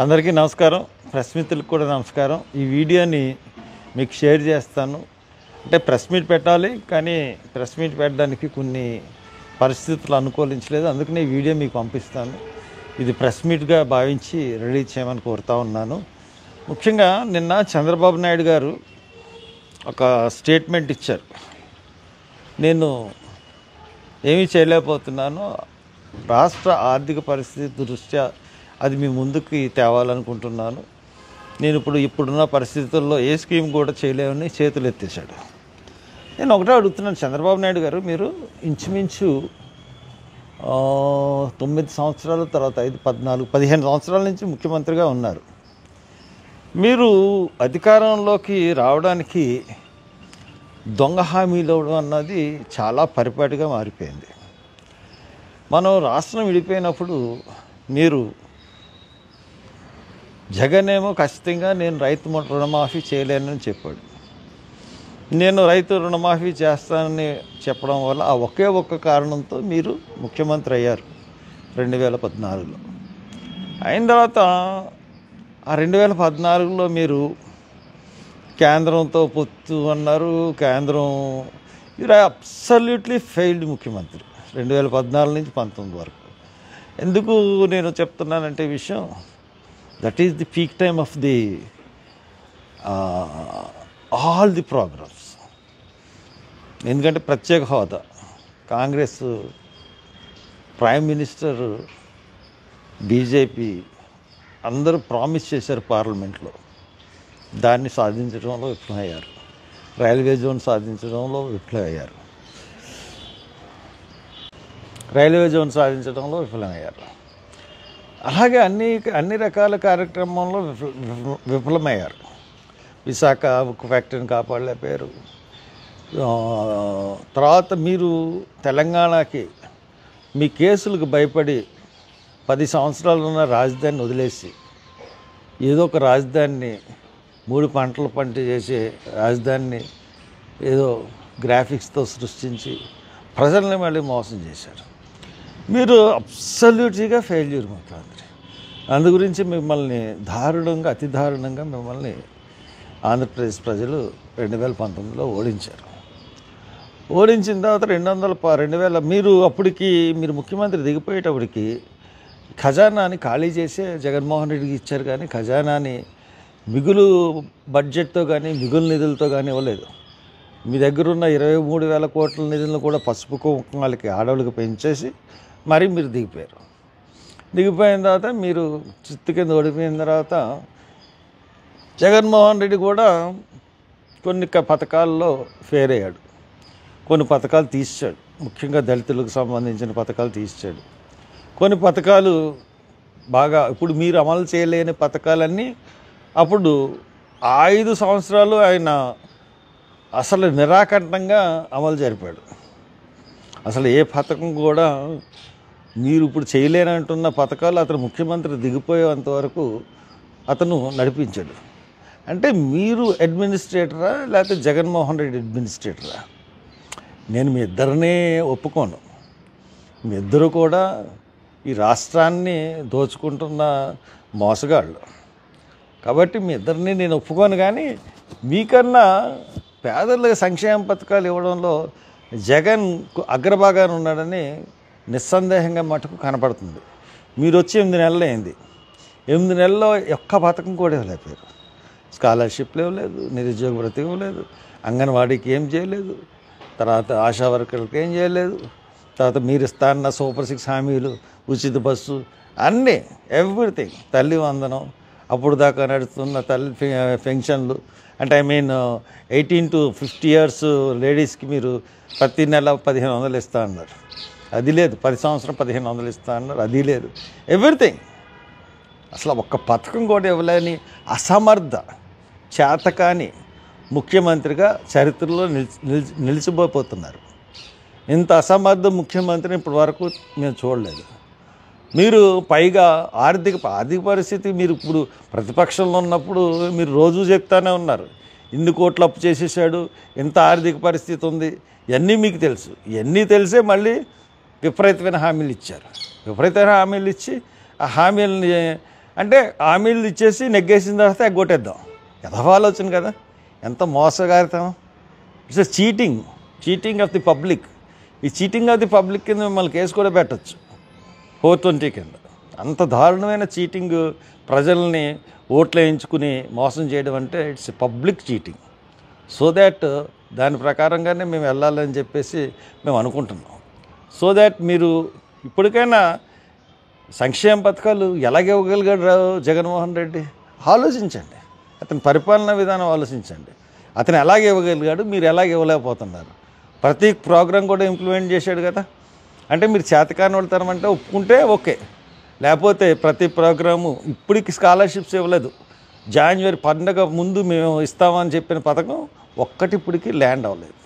అందరికీ నమస్కారం. ప్రెస్ మిత్రులకు కూడా నమస్కారం. ఈ వీడియోని మీకు షేర్ చేస్తాను. అంటే ప్రెస్ మీట్ పెట్టాలి, కానీ ప్రెస్ మీట్ పెట్టడానికి కొన్ని పరిస్థితులు అనుకూలించలేదు. అందుకనే ఈ వీడియో మీకు పంపిస్తాను. ఇది ప్రెస్ మీట్గా భావించి రిలీజ్ చేయమని కోరుతా ఉన్నాను. ముఖ్యంగా నిన్న చంద్రబాబు నాయుడు గారు ఒక స్టేట్మెంట్ ఇచ్చారు. నేను ఏమీ చేయలేకపోతున్నాను, రాష్ట్ర ఆర్థిక పరిస్థితి దృష్ట్యా అది మీ ముందుకి తేవాలనుకుంటున్నాను. నేను ఇప్పుడున్న పరిస్థితుల్లో ఏ స్కీమ్ కూడా చేయలేమని చేతులు ఎత్తేసాడు. నేను ఒకటే అడుగుతున్నాను, చంద్రబాబు నాయుడు గారు, మీరు ఇంచుమించు 9 సంవత్సరాల తర్వాత 5, 14, 15 సంవత్సరాల నుంచి ముఖ్యమంత్రిగా ఉన్నారు. మీరు అధికారంలోకి రావడానికి దొంగ హామీలు ఇవ్వడం అన్నది చాలా పరిపాటిగా మారిపోయింది. మనం రాష్ట్రం విడిపోయినప్పుడు మీరు జగన్ ఏమో ఖచ్చితంగా నేను రైతు రుణమాఫీ చేయలేనని చెప్పాడు. నేను రైతు రుణమాఫీ చేస్తానని చెప్పడం వల్ల ఆ ఒక్క కారణంతో మీరు ముఖ్యమంత్రి అయ్యారు 2014లో. అయిన తర్వాత ఆ 2014లో మీరు కేంద్రంతో పొత్తు అన్నారు. కేంద్రం మీరు అబ్సల్యూట్లీ ఫెయిల్డ్ ముఖ్యమంత్రి 2014 నుంచి 19 వరకు. ఎందుకు నేను చెప్తున్నానంటే ఈ విషయం, that is the peak time of the all the programmes. ఎందుకంటే ప్రత్యేక హోదా, కాంగ్రెస్, ప్రైమ్ మినిస్టర్, బీజేపీ అందరూ ప్రామిస్ చేశారు పార్లమెంట్లో. దాన్ని సాధించడంలో విఫలమయ్యారు. రైల్వే జోన్ సాధించడంలో విఫలమయ్యారు. అలాగే అన్ని రకాల కార్యక్రమంలో విఫలమయ్యారు. విశాఖ ఉక్కు ఫ్యాక్టరీని కాపాడలేకపోయారు. తర్వాత మీరు తెలంగాణకి మీ కేసులకు భయపడి 10 సంవత్సరాలు ఉన్న రాజధానిని వదిలేసి ఏదో ఒక రాజధానిని 3 పంటలు పంట చేసే రాజధానిని ఏదో గ్రాఫిక్స్తో సృష్టించి ప్రజల్ని మళ్ళీ మోసం చేశారు. మీరు అబ్సల్యూట్గా ఫెయిల్యూర్ ముఖ్యమంత్రి. అందు గురించి మిమ్మల్ని అతి దారుణంగా మిమ్మల్ని ఆంధ్రప్రదేశ్ ప్రజలు 2019లో ఓడించారు. ఓడించిన తర్వాత 2000 మీరు ముఖ్యమంత్రి దిగిపోయేటప్పటికి ఖజానాని ఖాళీ చేసే జగన్మోహన్ రెడ్డికి ఇచ్చారు, కానీ ఖజానాని మిగులు బడ్జెట్తో కానీ మిగులు నిధులతో కానీ ఇవ్వలేదు. మీ దగ్గర ఉన్న 23,000 కోట్ల నిధులను కూడా పసుపు కుంకుమలకి ఆడవాళ్ళకి పెంచేసి మరీ మీరు దిగిపోయారు. దిగిపోయిన తర్వాత మీరు చిత్తు కింద ఓడిపోయిన తర్వాత జగన్మోహన్ రెడ్డి కూడా కొన్ని పథకాల్లో ఫెయిల్ అయ్యాడు. కొన్ని పథకాలు తీసాడు, ముఖ్యంగా దళితులకు సంబంధించిన పథకాలు తీసాడు. కొన్ని పథకాలు బాగా ఇప్పుడు మీరు అమలు చేయలేని పథకాలన్నీ అప్పుడు 5 సంవత్సరాలు ఆయన అసలు నిరాకంఠంగా అమలు జరిపాడు. అసలు ఏ పథకం కూడా మీరు ఇప్పుడు చేయలేనంటున్న పథకాలు అతను ముఖ్యమంత్రి దిగిపోయేంత వరకు అతను నడిపించాడు. అంటే మీరు అడ్మినిస్ట్రేటరా లేకపోతే జగన్మోహన్ రెడ్డి అడ్మినిస్ట్రేటరా? నేను మీ ఇద్దరినే ఒప్పుకోను. మీ ఇద్దరు కూడా ఈ రాష్ట్రాన్ని దోచుకుంటున్న మోసగాళ్ళు. కాబట్టి మీ ఇద్దరిని నేను ఒప్పుకోను. కానీ మీకన్నా పేదలకు సంక్షేమ పథకాలు ఇవ్వడంలో జగన్ అగ్రభాగాన్ని ఉన్నాడని నిస్సందేహంగా మటుకు కనపడుతుంది. మీరు వచ్చి 8 నెలలు అయింది. 8 నెలల్లో ఒక్క పథకం కూడా ఇవ్వలేకపోయారు. స్కాలర్షిప్లు ఇవ్వలేదు, నిరుద్యోగ భృతి ఇవ్వలేదు, అంగన్వాడీకి ఏం చేయలేదు, తర్వాత ఆశా వర్కర్లకు ఏం చేయలేదు, తర్వాత మీరు ఇస్తాన్న సూపర్ 6 హామీలు, ఉచిత బస్సు, అన్నీ ఎవ్రీథింగ్, తల్లి వందనం, అప్పుడు దాకా నడుస్తున్న తల్లి పెన్షన్లు, అంటే 18 to 50 years లేడీస్కి మీరు ప్రతి నెల 1,500 ఇస్తా అన్నారు. అది లేదు. 10 సంవత్సరం 1,500 ఇస్తా అన్నారు. అది లేదు. ఎవ్రీథింగ్. అసలు ఒక్క పథకం కూడా ఇవ్వలేని అసమర్థ చేతకాని ముఖ్యమంత్రిగా చరిత్రలో నిలిచిపోతున్నారు. ఇంత అసమర్థ ముఖ్యమంత్రిని ఇప్పటి వరకు మేము చూడలేదు. మీరు పైగా ఆర్థిక పరిస్థితి, మీరు ఇప్పుడు ప్రతిపక్షంలో ఉన్నప్పుడు మీరు రోజు చెప్తానే ఉన్నారు, ఇన్ని కోట్లు అప్పు చేసేసాడు, ఇంత ఆర్థిక పరిస్థితి ఉంది, ఇవన్నీ మీకు తెలుసు. ఇవన్నీ తెలిసే మళ్ళీ విపరీతమైన హామీలు ఇచ్చారు. విపరీతమైన హామీలు ఇచ్చి ఆ హామీలని అంటే హామీలు ఇచ్చేసి నెగ్గేసిన తర్వాత ఎగ్గొట్టేద్దాం. ఆలోచన కదా, ఎంత మోసగారితం. It's cheating of the public. ఈ చీటింగ్ ఆఫ్ ది పబ్లిక్ కింద మిమ్మల్ని కేసు కూడా పెట్టచ్చు 420 కింద. అంత దారుణమైన చీటింగ్, ప్రజల్ని ఓట్లు వేయించుకుని మోసం చేయడం అంటే it's public cheating. So that దాని ప్రకారంగానే మేము వెళ్ళాలని చెప్పేసి మేము అనుకుంటున్నాం. సో దాట్ మీరు ఇప్పటికైనా సంక్షేమ పథకాలు ఎలాగివ్వగలిగాడు జగన్మోహన్ రెడ్డి ఆలోచించండి. అతని పరిపాలనా విధానం ఆలోచించండి. అతను ఎలాగ ఇవ్వగలిగాడు, మీరు ఎలాగ ఇవ్వలేకపోతున్నారు. ప్రతి ప్రోగ్రాం కూడా ఇంప్లిమెంట్ చేశాడు కదా. అంటే మీరు చేతకాని వాళ్ళతరమంటే ఒప్పుకుంటే ఓకే, లేకపోతే ప్రతి ప్రోగ్రాము ఇప్పటికి స్కాలర్షిప్స్ ఇవ్వలేదు. జనవరి పండగ ముందు మేము ఇస్తామని చెప్పిన పథకం ఒక్కటి ఇప్పటికి ల్యాండ్ అవ్వలేదు.